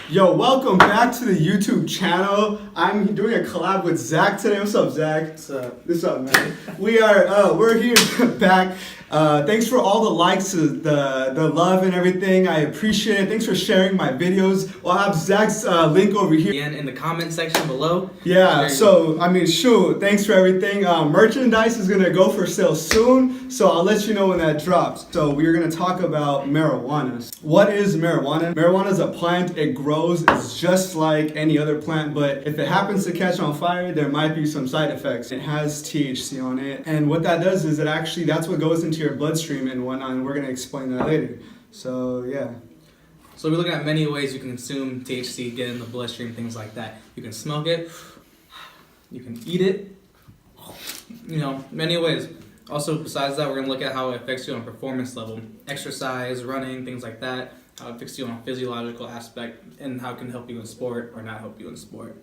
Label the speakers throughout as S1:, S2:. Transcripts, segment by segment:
S1: Yo, welcome back to the YouTube channel. I'm doing a collab with Zach today. What's up, Zach? What's up, man? We're here back. Thanks for all the likes, the love and everything. I appreciate it. Thanks for sharing my videos. I'll have Zach's link over here.
S2: And in the comment section below.
S1: Yeah, so, shoot, thanks for everything. Merchandise is gonna go for sale soon, so I'll let you know when that drops. So we're gonna talk about marijuana. What is marijuana? Marijuana is a plant. It grows. It's just like any other plant, but if it happens to catch on fire, there might be some side effects. It has THC on it, and what that does is that's what goes into your bloodstream and whatnot, and we're gonna explain that later. So yeah.
S2: So we're looking at many ways you can consume THC, get in the bloodstream, things like that. You can smoke it, you can eat it, many ways. Also, besides that, we're gonna look at how it affects you on a performance level. Exercise, running, things like that. How it affects you on a physiological aspect, and how it can help you in sport or not help you in sport.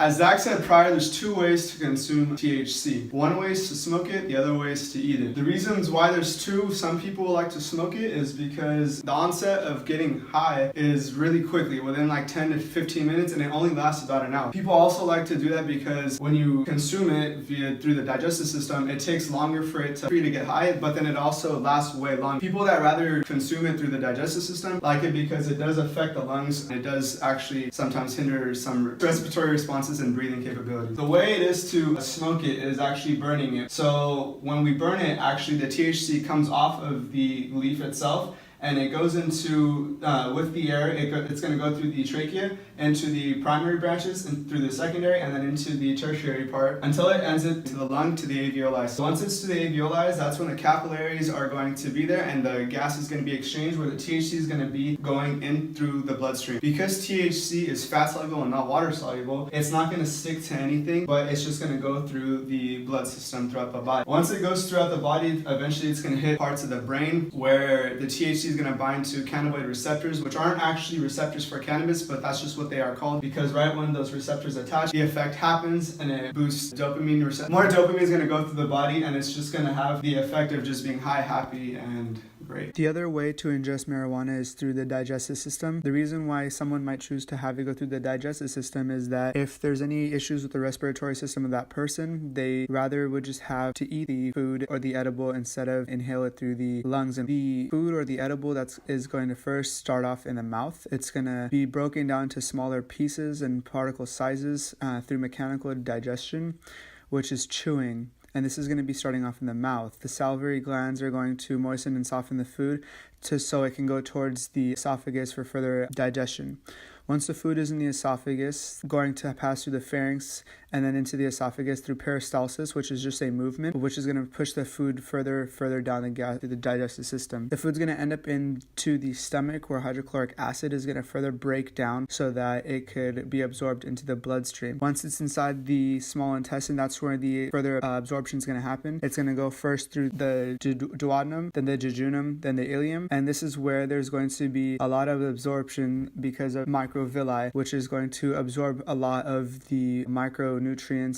S1: As Zach said prior, there's two ways to consume THC. One way is to smoke it, the other way is to eat it. The reasons why there's two, some people like to smoke it, is because the onset of getting high is really quickly, within like 10 to 15 minutes, and it only lasts about an hour. People also like to do that because when you consume it through the digestive system, it takes longer for you to get high, but then it also lasts way longer. People that rather consume it through the digestive system like it because it does affect the lungs, and it does actually sometimes hinder some respiratory responses and breathing capabilities. The way it is to smoke it is actually burning it. So when we burn it, actually the THC comes off of the leaf itself, and it goes into, with the air, it's going to go through the trachea, into the primary branches, and through the secondary, and then into the tertiary part, until it ends it to the lung, to the alveoli. So once it's to the alveoli, that's when the capillaries are going to be there, and the gas is going to be exchanged, where the THC is going to be going in through the bloodstream. Because THC is fat soluble and not water soluble, it's not going to stick to anything, but it's just going to go through the blood system throughout the body. Once it goes throughout the body, eventually it's going to hit parts of the brain where the THC is going to bind to cannabinoid receptors, which aren't actually receptors for cannabis, but that's just what they are called, because right when those receptors attach, the effect happens and it boosts dopamine receptors. More dopamine is going to go through the body, and it's just going to have the effect of just being high, happy, and great.
S3: The other way to ingest marijuana is through the digestive system. The reason why someone might choose to have it go through the digestive system is that if there's any issues with the respiratory system of that person, they rather would just have to eat the food or the edible instead of inhale it through the lungs. And the food or the edible is going to first start off in the mouth. It's going to be broken down to smaller pieces and particle sizes through mechanical digestion, which is chewing. And this is going to be starting off in the mouth. The salivary glands are going to moisten and soften the food so it can go towards the esophagus for further digestion. Once the food is in the esophagus, going to pass through the pharynx and then into the esophagus through peristalsis, which is just a movement, which is going to push the food further down through the digestive system. The food's going to end up into the stomach, where hydrochloric acid is going to further break down so that it could be absorbed into the bloodstream. Once it's inside the small intestine, that's where the further absorption is going to happen. It's going to go first through the duodenum, then the jejunum, then the ileum, and this is where there's going to be a lot of absorption because of microvilli, which is going to absorb a lot of the micronutrients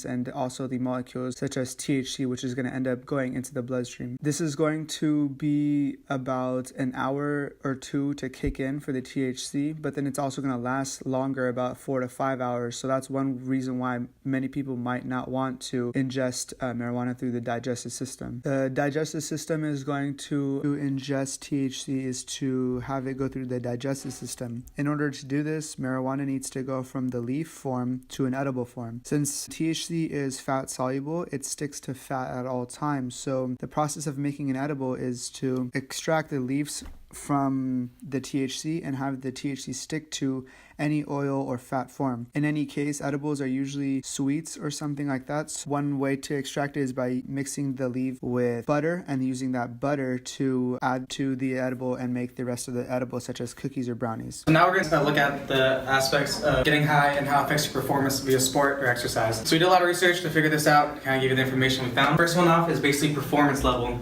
S3: and also the molecules such as THC, which is going to end up going into the bloodstream. This is going to be about an hour or two to kick in for the THC, but then it's also going to last longer, about 4 to 5 hours. So that's one reason why many people might not want to ingest marijuana through the digestive system. The digestive system is going to ingest THC is to have it go through the digestive system. In order to do this, marijuana needs to go from the leaf form to an edible form. Since THC is fat soluble, it sticks to fat at all times. So the process of making an edible is to extract the leaves from the THC and have the THC stick to any oil or fat form. In any case, edibles are usually sweets or something like that. So one way to extract it is by mixing the leaf with butter and using that butter to add to the edible and make the rest of the edible, such as cookies or brownies.
S2: So now we're going to look at the aspects of getting high and how it affects your performance via sport or exercise. So we did a lot of research to figure this out, kind of give you the information we found. First one off is basically performance level.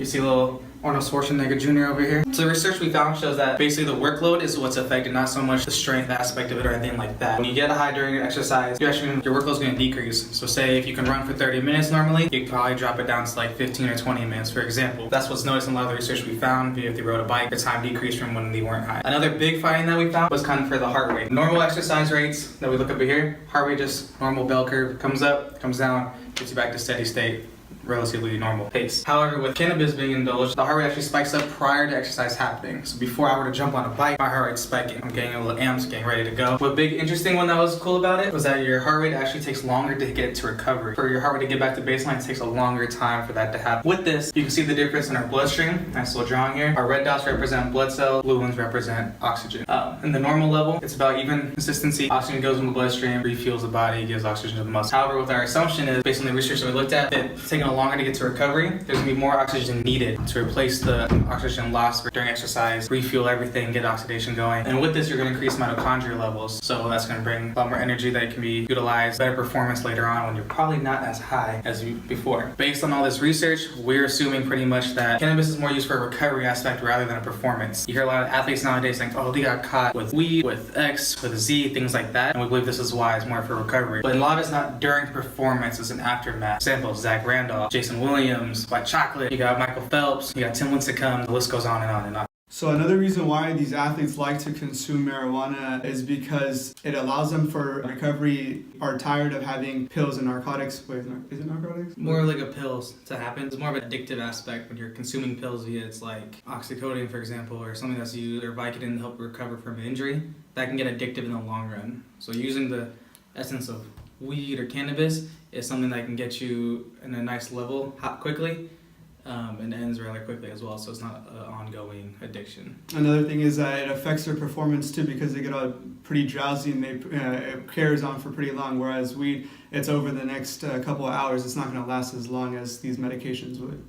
S2: You see a little Arnold Schwarzenegger Jr. over here. So the research we found shows that basically the workload is what's affected, not so much the strength aspect of it or anything like that. When you get high during your exercise, your workload is going to decrease. So say if you can run for 30 minutes normally, you can probably drop it down to like 15 or 20 minutes, for example. That's what's noticed in a lot of the research we found. If they rode a bike, the time decreased from when they weren't high. Another big finding that we found was kind of for the heart rate. Normal exercise rates that we look up here, heart rate just normal bell curve, comes up, comes down, gets you back to steady state. Relatively normal pace. However, with cannabis being indulged, the heart rate actually spikes up prior to exercise happening. So before I were to jump on a bike, my heart rate's spiking. I'm getting a little amped, getting ready to go. What big interesting one that was cool about it was that your heart rate actually takes longer to get to recovery. For your heart rate to get back to baseline, it takes a longer time for that to happen. With this, you can see the difference in our bloodstream. Nice little drawing here. Our red dots represent blood cells, blue ones represent oxygen. In the normal level, it's about even consistency. Oxygen goes in the bloodstream, refuels the body, gives oxygen to the muscle. However, what our assumption is, based on the research that we looked at, that it's taking longer to get to recovery. There's going to be more oxygen needed to replace the oxygen lost during exercise, refuel everything, get oxidation going. And with this, you're going to increase mitochondria levels. So that's going to bring a lot more energy that can be utilized, better performance later on when you're probably not as high as you before. Based on all this research, we're assuming pretty much that cannabis is more used for a recovery aspect rather than a performance. You hear a lot of athletes nowadays think, oh, they got caught with weed, with X, with Z, things like that. And we believe this is why it's more for recovery. But a lot of it's not during performance, it's an aftermath. Examples, Zach Randolph, Jason Williams, White Chocolate, you got Michael Phelps, you got Tim Lincecum, the list goes on and on and on.
S1: So another reason why these athletes like to consume marijuana is because it allows them for recovery, are tired of having pills and narcotics. Wait, is it narcotics?
S2: More like a pills to happen. It's more of an addictive aspect when you're consuming pills via it's like oxycodone, for example, or something that's used, or Vicodin to help recover from an injury. That can get addictive in the long run. So using the essence of weed or cannabis is something that can get you in a nice level quickly. And ends rather quickly as well, so it's not an ongoing addiction.
S1: Another thing is that it affects their performance too because they get all pretty drowsy and it carries on for pretty long, whereas weed, it's over the next couple of hours. It's not going to last as long as these medications would.